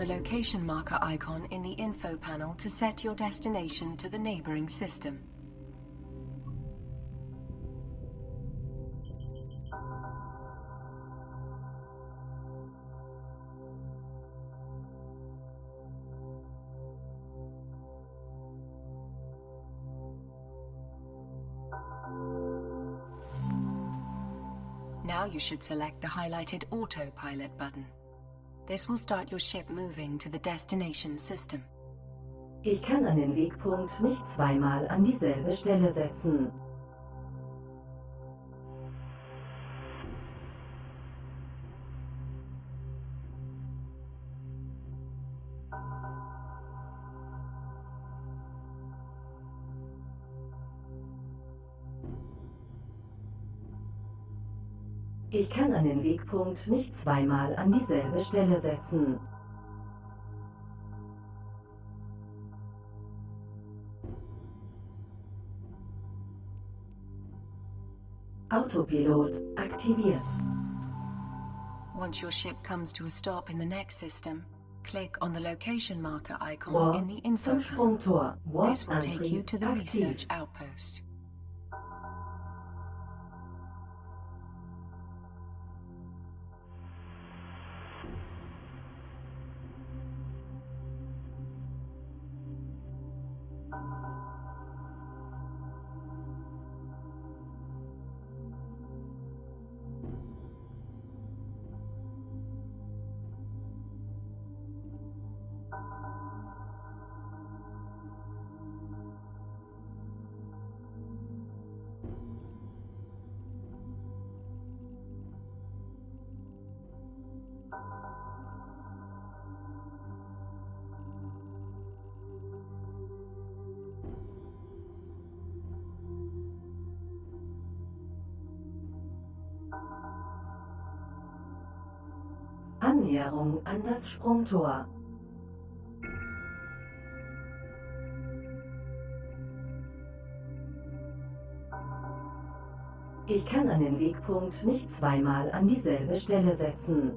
the location marker icon in the info panel to set your destination to the neighboring system. Now you should select the highlighted Autopilot button. This will start your ship moving to the destination system. Ich kann einen Wegpunkt nicht zweimal an dieselbe Stelle setzen. Ich kann einen Wegpunkt nicht zweimal an dieselbe Stelle setzen. Autopilot aktiviert. Once your ship comes to a stop in the next system, click on the location marker icon in the info panel. This will take you to the research outpost. Annäherung an das Sprungtor. Ich kann einen Wegpunkt nicht zweimal an dieselbe Stelle setzen.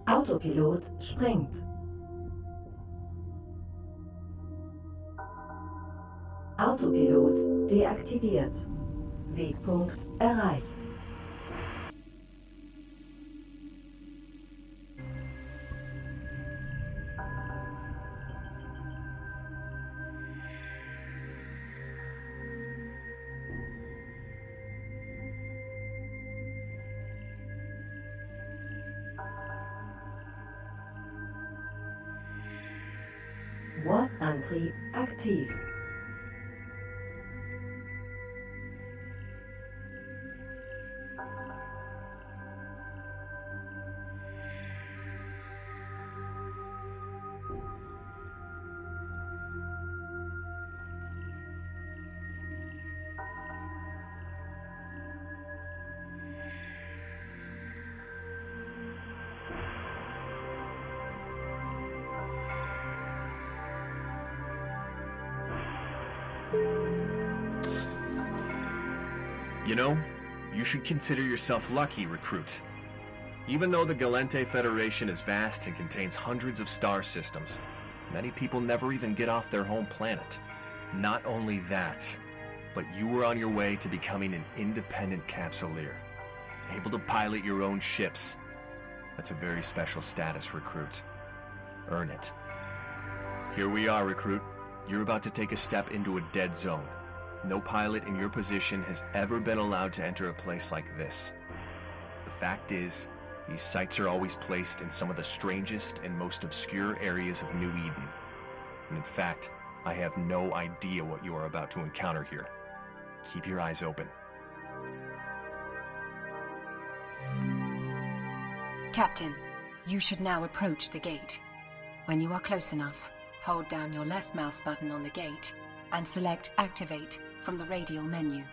Autopilot springt. Autopilot deaktiviert. Wegpunkt erreicht. Warp-Antrieb aktiv. You know, you should consider yourself lucky, recruit. Even though the Galente Federation is vast and contains hundreds of star systems, many people never even get off their home planet. Not only that, but you were on your way to becoming an independent capsuleer, able to pilot your own ships. That's a very special status, recruit. Earn it. Here we are, recruit. You're about to take a step into a dead zone. No pilot in your position has ever been allowed to enter a place like this. The fact is, these sites are always placed in some of the strangest and most obscure areas of New Eden. And in fact, I have no idea what you are about to encounter here. Keep your eyes open. Captain, you should now approach the gate. When you are close enough, hold down your left mouse button on the gate and select Activate from the radial menu.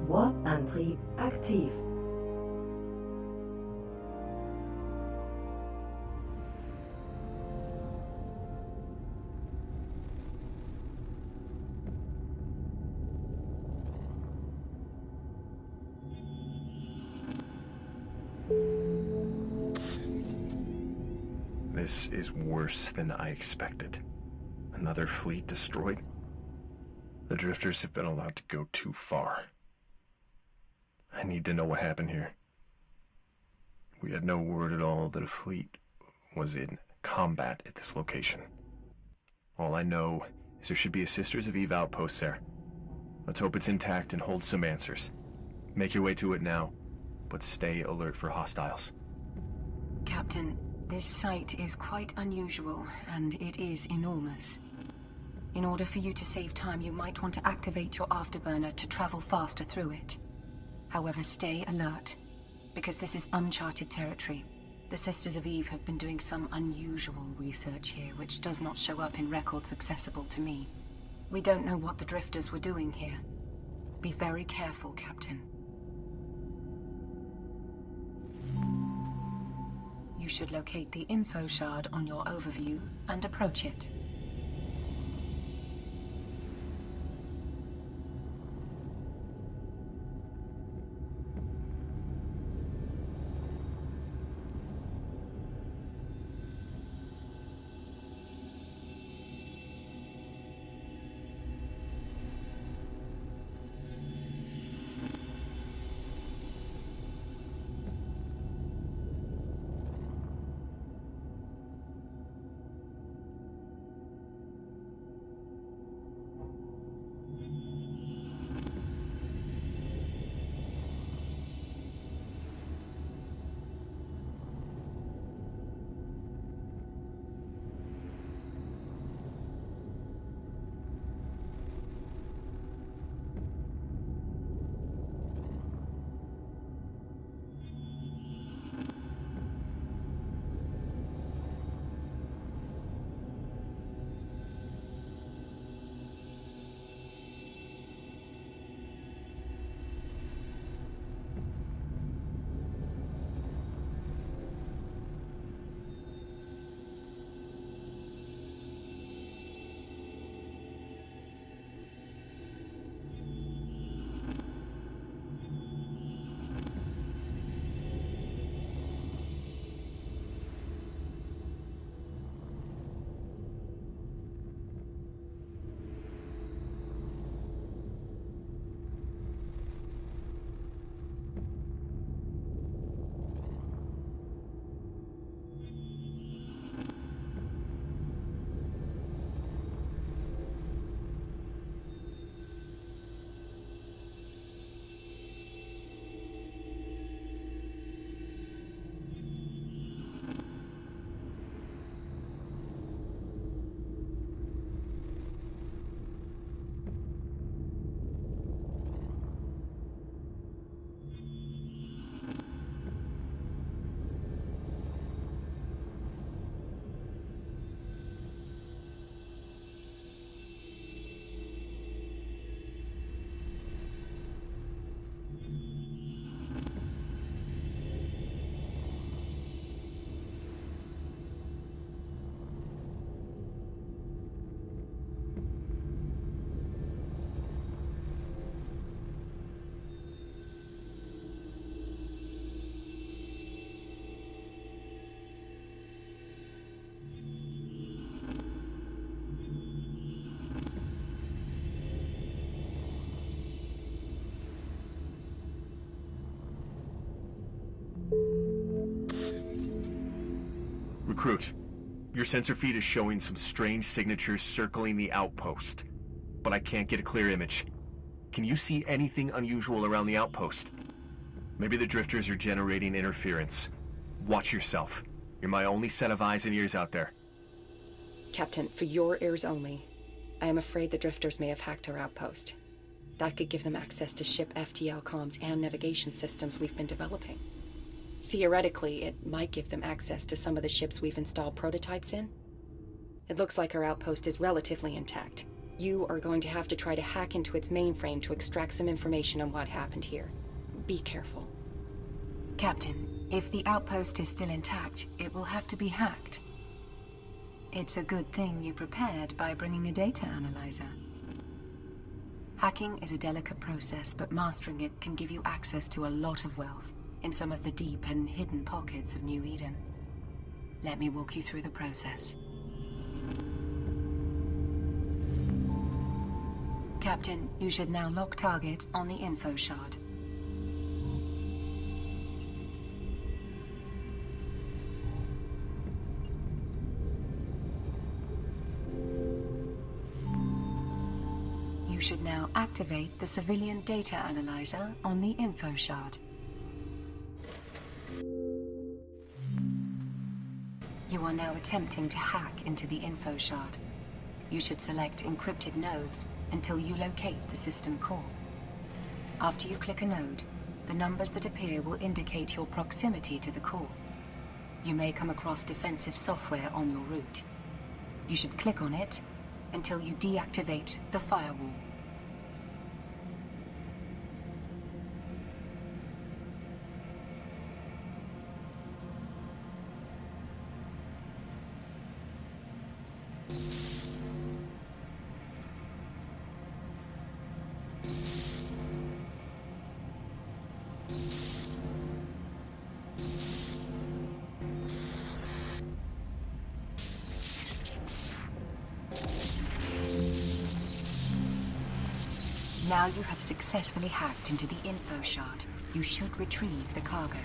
Warp-Antrieb aktiv. This is worse than I expected. Another fleet destroyed? The drifters have been allowed to go too far. I need to know what happened here. We had no word at all that a fleet was in combat at this location. All I know is there should be a Sisters of Eve outpost there. Let's hope it's intact and hold some answers. Make your way to it now, but stay alert for hostiles. Captain, this site is quite unusual, and it is enormous. In order for you to save time, you might want to activate your afterburner to travel faster through it. However, stay alert, because this is uncharted territory. The Sisters of Eve have been doing some unusual research here, which does not show up in records accessible to me. We don't know what the drifters were doing here. Be very careful, Captain. You should locate the info shard on your overview and approach it. Recruit, your sensor feed is showing some strange signatures circling the outpost, but I can't get a clear image. Can you see anything unusual around the outpost? Maybe the drifters are generating interference. Watch yourself. You're my only set of eyes and ears out there. Captain, for your ears only. I am afraid the drifters may have hacked our outpost. That could give them access to ship FTL comms and navigation systems we've been developing. Theoretically, it might give them access to some of the ships we've installed prototypes in. It looks like our outpost is relatively intact. You are going to have to try to hack into its mainframe to extract some information on what happened here. Be careful. Captain, if the outpost is still intact, it will have to be hacked. It's a good thing you prepared by bringing a data analyzer. Hacking is a delicate process, but mastering it can give you access to a lot of wealth in some of the deep and hidden pockets of New Eden. Let me walk you through the process. Captain, you should now lock target on the info shard. You should now activate the civilian data analyzer on the info shard. You are now attempting to hack into the info shard. You should select encrypted nodes until you locate the system core. After you click a node, the numbers that appear will indicate your proximity to the core. You may come across defensive software on your route. You should click on it until you deactivate the firewall. Now you have successfully hacked into the info shard. You should retrieve the cargo.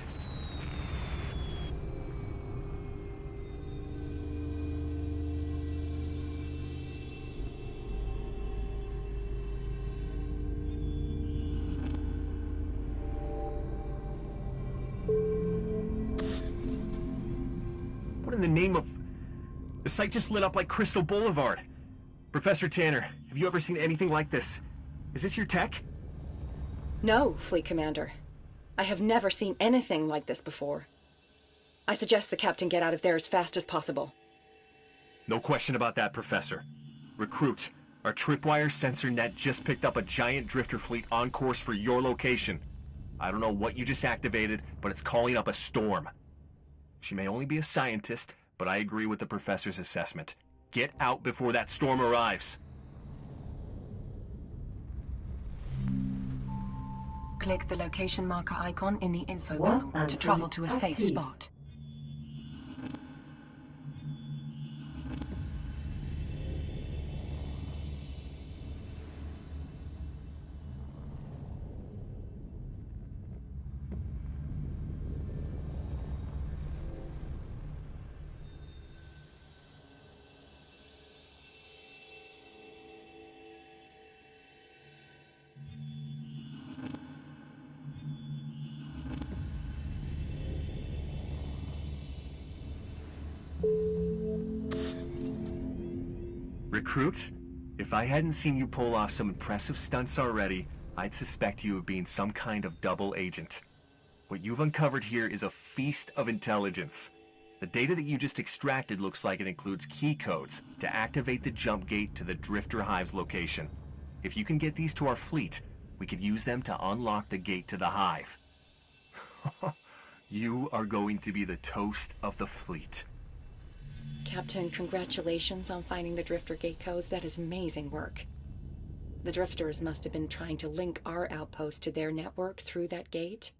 What in the name of... The site just lit up like Crystal Boulevard. Professor Tanner, have you ever seen anything like this? Is this your tech? No, Fleet Commander. I have never seen anything like this before. I suggest the Captain get out of there as fast as possible. No question about that, Professor. Recruit, our tripwire sensor net just picked up a giant drifter fleet on course for your location. I don't know what you just activated, but it's calling up a storm. She may only be a scientist, but I agree with the Professor's assessment. Get out before that storm arrives. Click the location marker icon in the info panel to travel to a safe spot. Recruit, if I hadn't seen you pull off some impressive stunts already, I'd suspect you of being some kind of double agent. What you've uncovered here is a feast of intelligence. The data that you just extracted looks like it includes key codes to activate the jump gate to the Drifter Hive's location. If you can get these to our fleet, we could use them to unlock the gate to the Hive. You are going to be the toast of the fleet. Captain, congratulations on finding the Drifter gate codes. That is amazing work. The Drifters must have been trying to link our outpost to their network through that gate.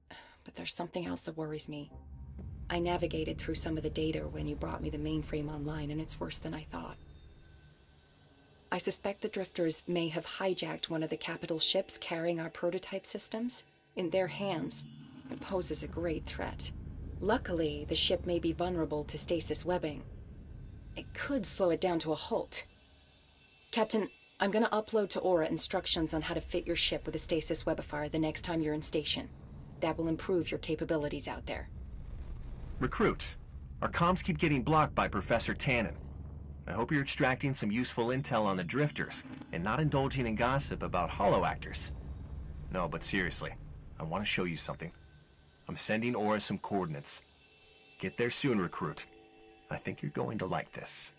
But there's something else that worries me. I navigated through some of the data when you brought me the mainframe online, and it's worse than I thought. I suspect the Drifters may have hijacked one of the capital ships carrying our prototype systems. In their hands, it poses a great threat. Luckily, the ship may be vulnerable to stasis webbing. It could slow it down to a halt. Captain, I'm gonna upload to Aura instructions on how to fit your ship with a stasis webifier the next time you're in station. That will improve your capabilities out there. Recruit, our comms keep getting blocked by Professor Tannen. I hope you're extracting some useful intel on the drifters and not indulging in gossip about hollow actors. No, but seriously, I want to show you something. I'm sending Aura some coordinates. Get there soon, Recruit. I think you're going to like this.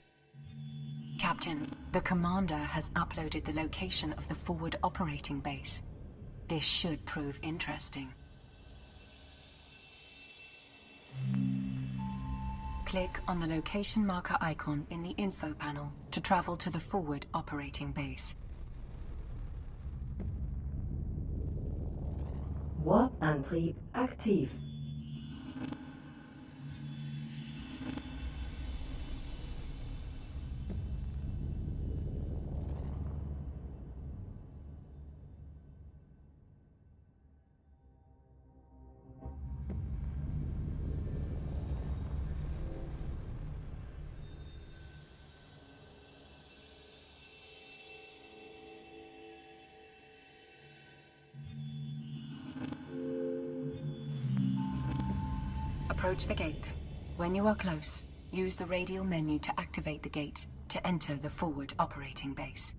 Captain, the commander has uploaded the location of the forward operating base. This should prove interesting. Click on the location marker icon in the info panel to travel to the forward operating base. Warp-Antrieb aktiv. Approach the gate. When you are close, use the radial menu to activate the gate to enter the forward operating base.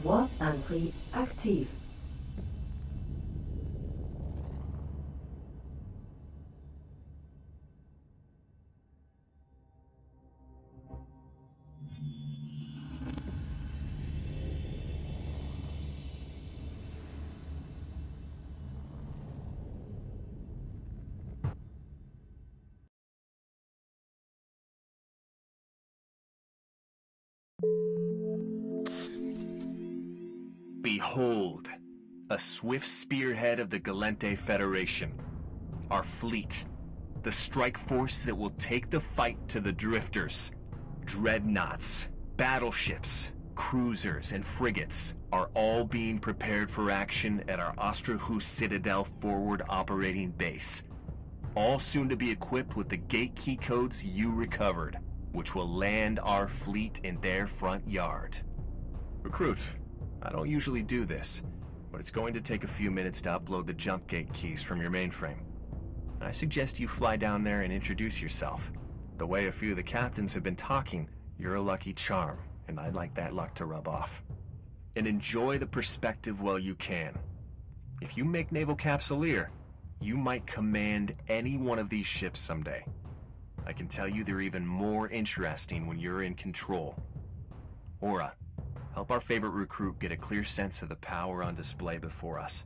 Warp-Antrieb aktiv. Behold, a swift spearhead of the Galente Federation. Our fleet, the strike force that will take the fight to the drifters. Dreadnoughts, battleships, cruisers, and frigates are all being prepared for action at our Ostrahus Citadel forward operating base. All soon to be equipped with the gate key codes you recovered, which will land our fleet in their front yard. Recruit, I don't usually do this, but it's going to take a few minutes to upload the jump gate keys from your mainframe. I suggest you fly down there and introduce yourself. The way a few of the captains have been talking, you're a lucky charm, and I'd like that luck to rub off. And enjoy the perspective while you can. If you make Naval Capsuleer, you might command any one of these ships someday. I can tell you they're even more interesting when you're in control. Aura, help our favorite recruit get a clear sense of the power on display before us.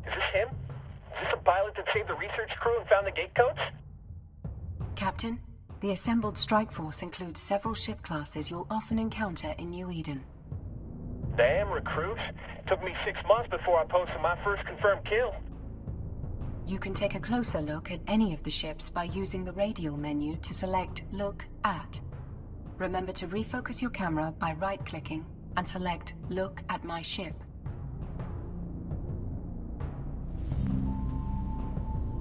Is this him? Is this the pilot that saved the research crew and found the gate codes? Captain, the assembled strike force includes several ship classes you'll often encounter in New Eden. Damn, Recruit. Took me 6 months before I posted my first confirmed kill. You can take a closer look at any of the ships by using the radial menu to select Look At. Remember to refocus your camera by right-clicking and select Look at My Ship.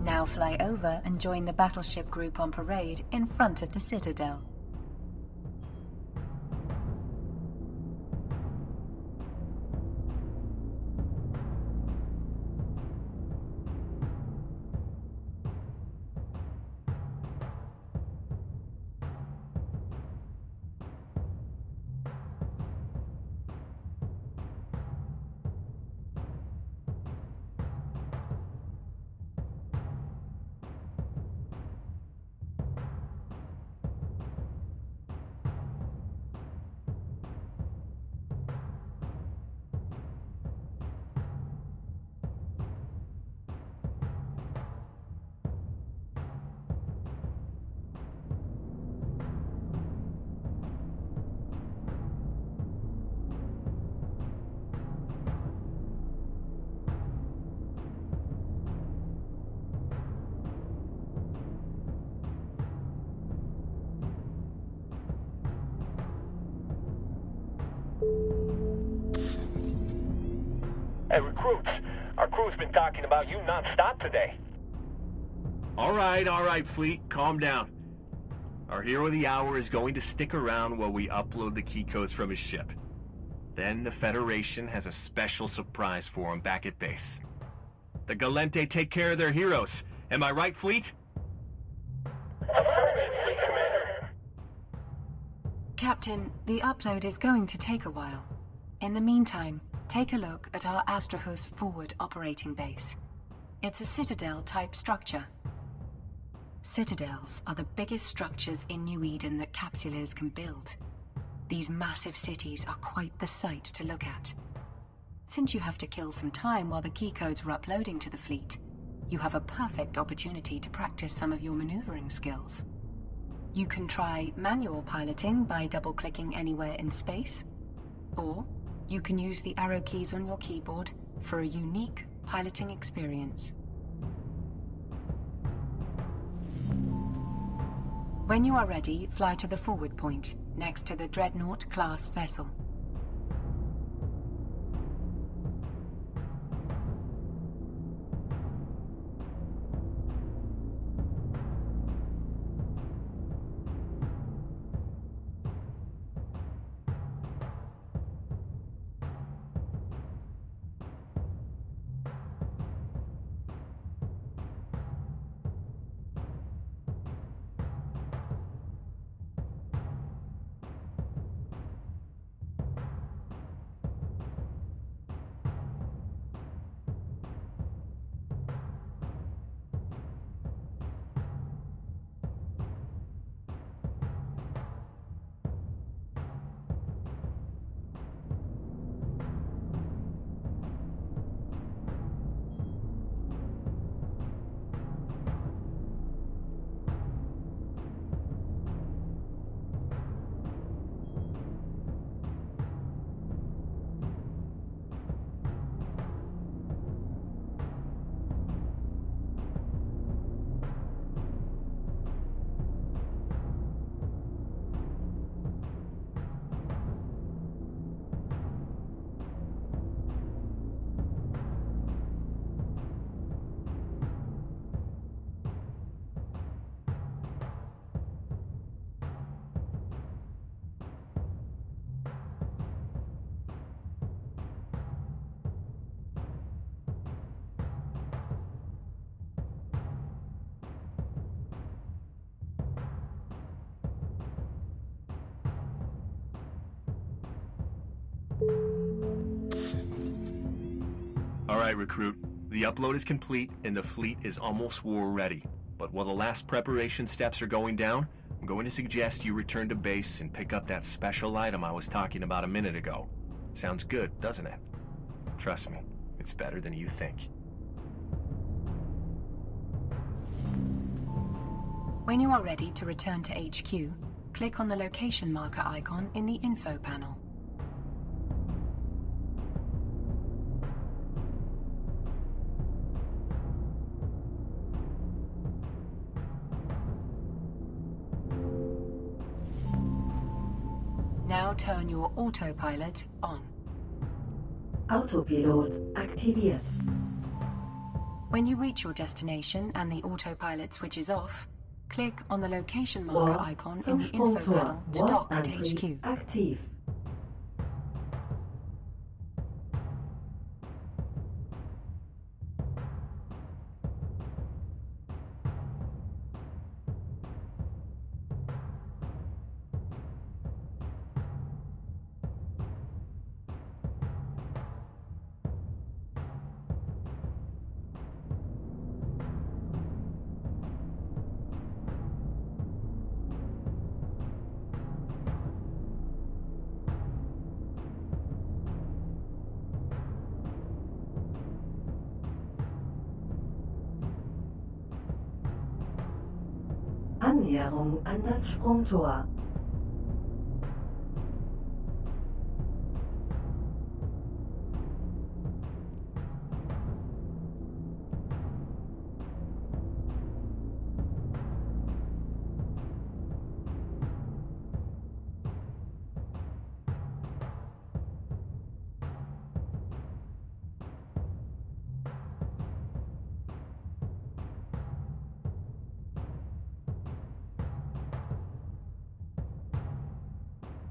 Now fly over and join the battleship group on parade in front of the Citadel. Hey, Recruits. Our crew's been talking about you non-stop today. All right, Fleet, calm down. Our hero of the hour is going to stick around while we upload the key codes from his ship. Then the Federation has a special surprise for him back at base. The Galente take care of their heroes. Am I right, Fleet? Affirmative, Fleet Commander. Captain, the upload is going to take a while. In the meantime, take a look at our Astrahus forward operating base. It's a citadel-type structure. Citadels are the biggest structures in New Eden that capsuleers can build. These massive cities are quite the sight to look at. Since you have to kill some time while the key codes are uploading to the fleet, you have a perfect opportunity to practice some of your maneuvering skills. You can try manual piloting by double-clicking anywhere in space, or you can use the arrow keys on your keyboard for a unique piloting experience. When you are ready, fly to the forward point, next to the Dreadnought-class vessel. All right, recruit. The upload is complete and the fleet is almost war ready. But while the last preparation steps are going down, I'm going to suggest you return to base and pick up that special item I was talking about a minute ago. Sounds good, doesn't it? Trust me, it's better than you think. When you are ready to return to HQ, click on the location marker icon in the info panel. Now turn your autopilot on. Autopilot aktiviert. When you reach your destination and the autopilot switches off, click on the location marker icon in the info panel to dock at HQ. Aktiv. Annäherung an das Sprungtor.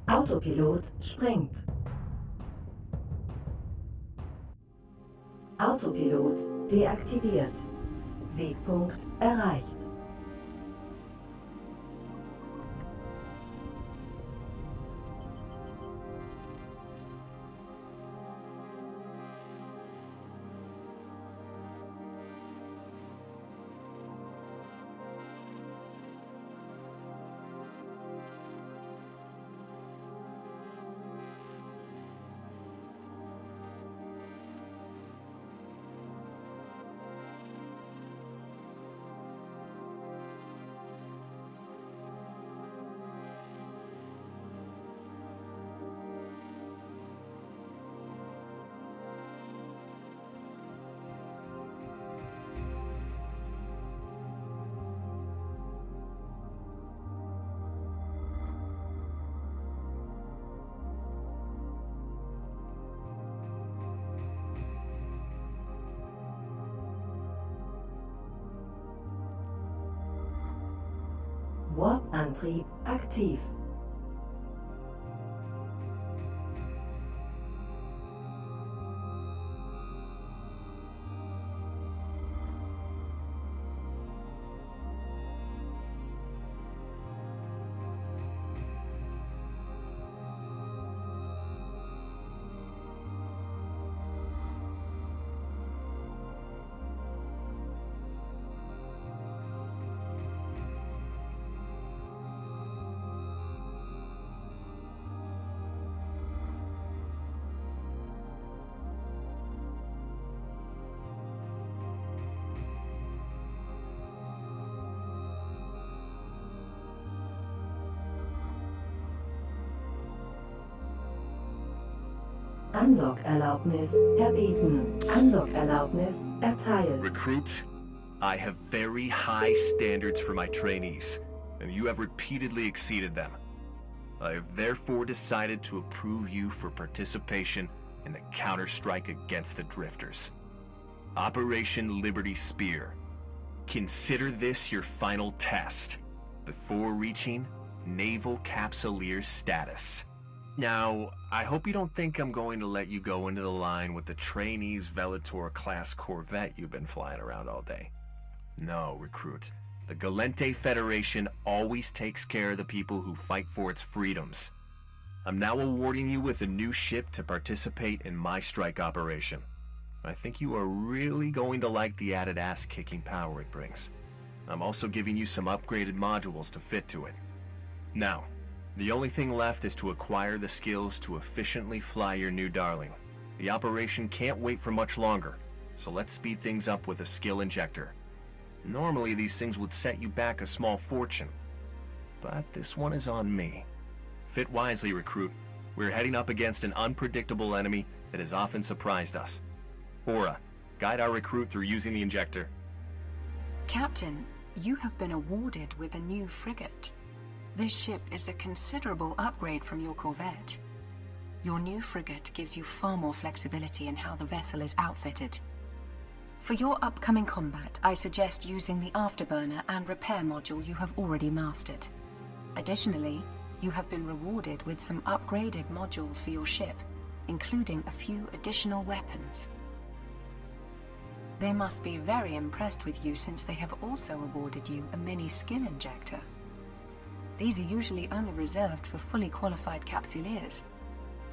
Autopilot springt. Autopilot deaktiviert. Wegpunkt erreicht. Warp-Antrieb aktiv. Andockerlaubnis erbeten. Andockerlaubnis erteilt. Recruit, I have very high standards for my trainees, and you have repeatedly exceeded them. I have therefore decided to approve you for participation in the counter-strike against the Drifters. Operation Liberty Spear. Consider this your final test before reaching Naval Capsuleer status. Now, I hope you don't think I'm going to let you go into the line with the trainees Velator-class Corvette you've been flying around all day. No, Recruit. The Galente Federation always takes care of the people who fight for its freedoms. I'm now awarding you with a new ship to participate in my strike operation. I think you are really going to like the added ass-kicking power it brings. I'm also giving you some upgraded modules to fit to it. Now, the only thing left is to acquire the skills to efficiently fly your new darling. The operation can't wait for much longer, so let's speed things up with a skill injector. Normally these things would set you back a small fortune, but this one is on me. Fit wisely, Recruit. We're heading up against an unpredictable enemy that has often surprised us. Aura, guide our recruit through using the injector. Captain, you have been awarded with a new frigate. This ship is a considerable upgrade from your corvette. Your new frigate gives you far more flexibility in how the vessel is outfitted. For your upcoming combat, I suggest using the afterburner and repair module you have already mastered. Additionally, you have been rewarded with some upgraded modules for your ship, including a few additional weapons. They must be very impressed with you since they have also awarded you a mini skill injector. These are usually only reserved for fully qualified capsuleers,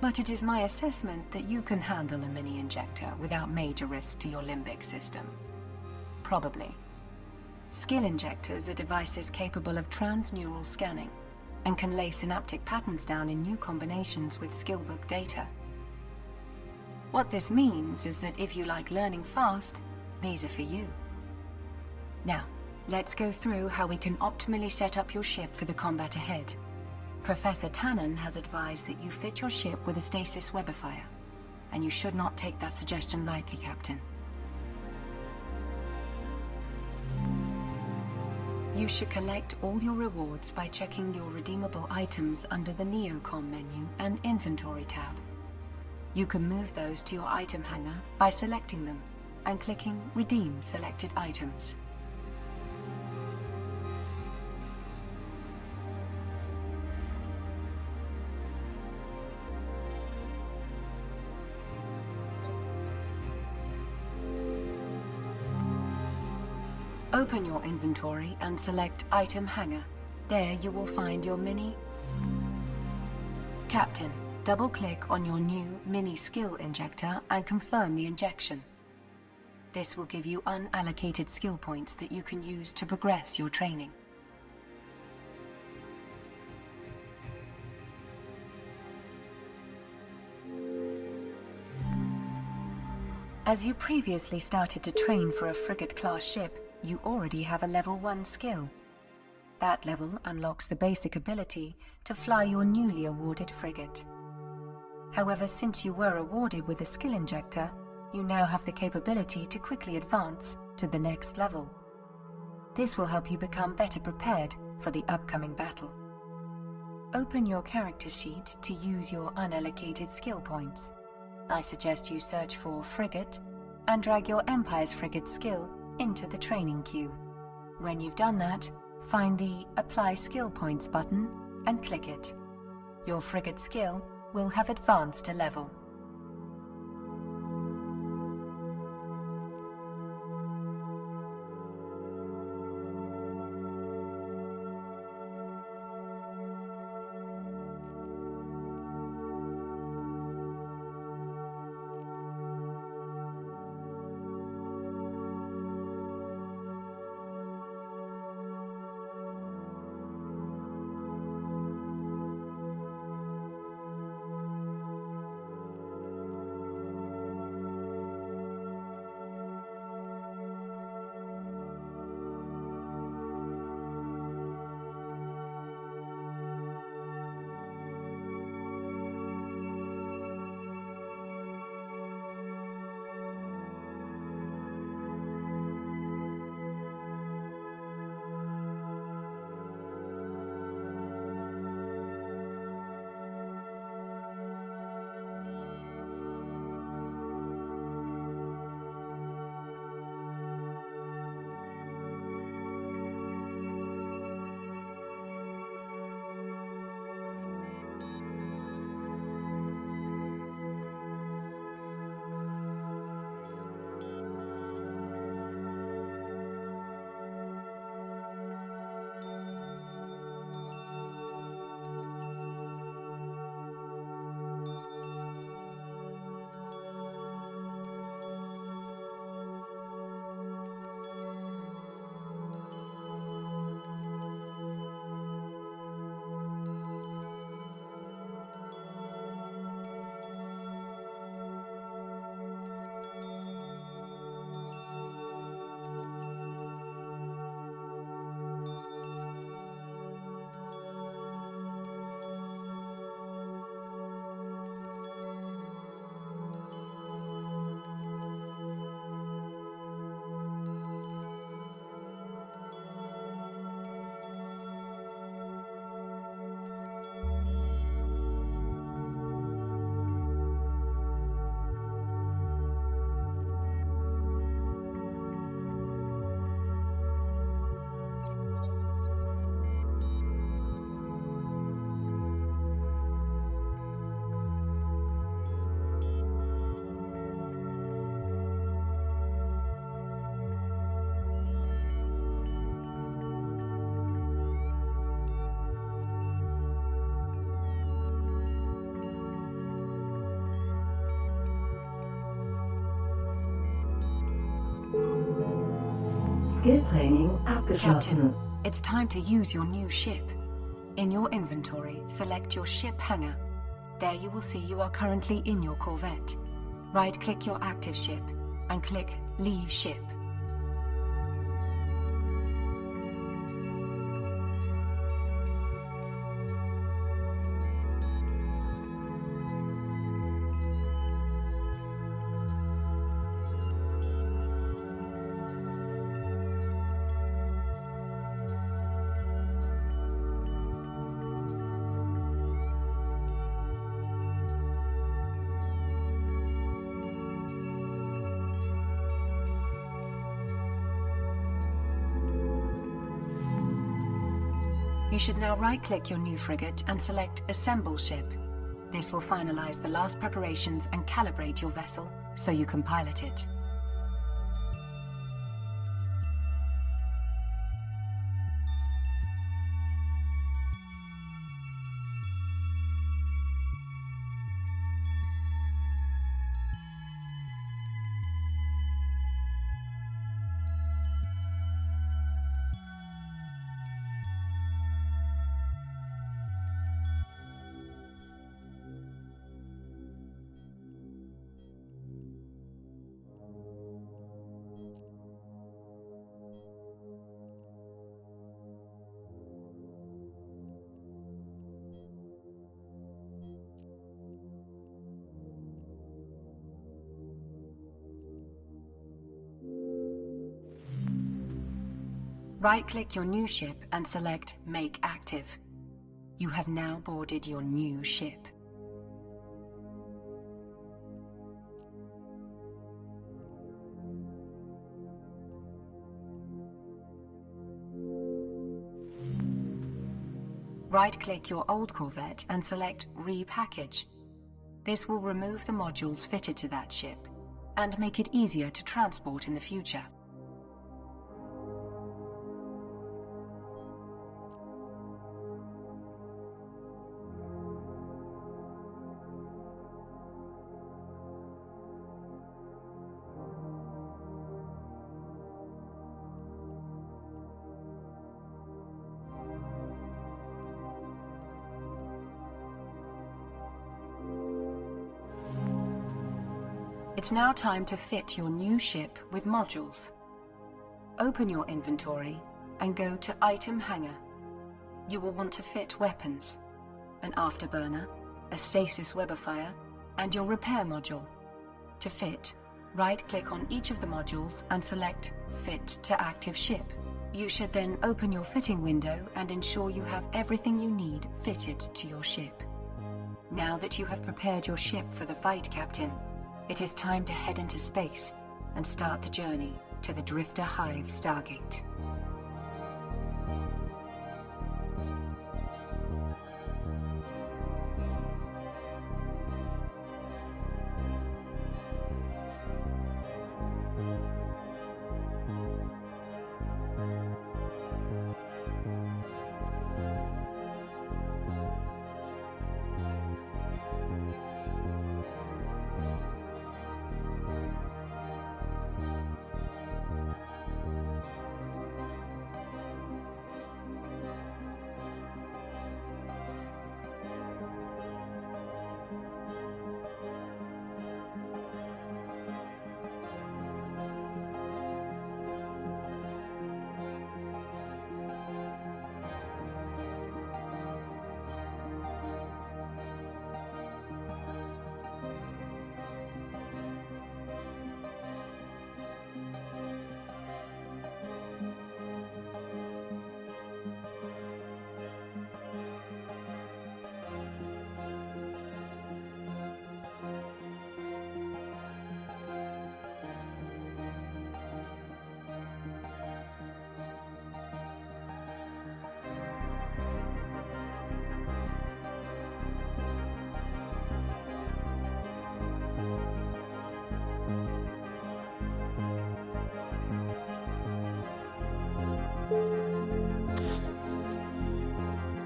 but it is my assessment that you can handle a mini injector without major risk to your limbic system. Probably. Skill injectors are devices capable of transneural scanning and can lay synaptic patterns down in new combinations with skillbook data. What this means is that if you like learning fast, these are for you. Now, let's go through how we can optimally set up your ship for the combat ahead. Professor Tannen has advised that you fit your ship with a stasis webifier, and you should not take that suggestion lightly, Captain. You should collect all your rewards by checking your redeemable items under the Neocom menu and Inventory tab. You can move those to your item hanger by selecting them and clicking Redeem Selected Items. Open your inventory and select Item Hanger. There you will find your mini... Captain, double-click on your new mini skill injector and confirm the injection. This will give you unallocated skill points that you can use to progress your training. As you previously started to train for a frigate-class ship, you already have a level 1 skill. That level unlocks the basic ability to fly your newly awarded frigate. However, since you were awarded with a skill injector, you now have the capability to quickly advance to the next level. This will help you become better prepared for the upcoming battle. Open your character sheet to use your unallocated skill points. I suggest you search for Frigate and drag your Empire's Frigate skill into the training queue. When you've done that, find the Apply Skill Points button and click it. Your Frigate skill will have advanced a level. Skill Training abgeschlossen. Captain, it's time to use your new ship. In your inventory, select your ship hangar. There you will see you are currently in your corvette. Right-click your active ship and click Leave Ship. You should now right-click your new frigate and select Assemble Ship. This will finalize the last preparations and calibrate your vessel so you can pilot it. Right-click your new ship and select Make Active. You have now boarded your new ship. Right-click your old Corvette and select Repackage. This will remove the modules fitted to that ship and make it easier to transport in the future. It's now time to fit your new ship with modules. Open your inventory and go to Item Hangar. You will want to fit weapons, an afterburner, a stasis webifier, and your repair module. To fit, right-click on each of the modules and select Fit to Active Ship. You should then open your fitting window and ensure you have everything you need fitted to your ship. Now that you have prepared your ship for the fight, Captain, it is time to head into space and start the journey to the Drifter Hive Stargate.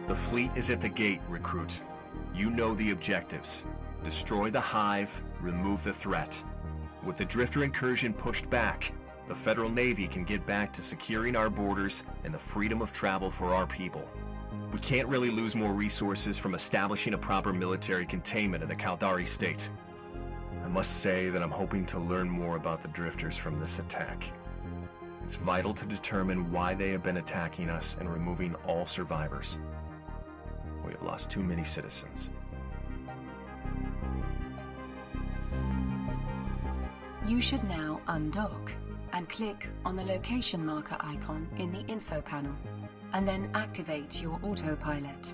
The fleet is at the gate, recruit. You know the objectives. Destroy the Hive, remove the threat. With the Drifter incursion pushed back, the Federal Navy can get back to securing our borders and the freedom of travel for our people. We can't really lose more resources from establishing a proper military containment of the Caldari state. I must say that I'm hoping to learn more about the Drifters from this attack. It's vital to determine why they have been attacking us and removing all survivors. We have lost too many citizens. You should now undock and click on the location marker icon in the info panel, and then activate your autopilot.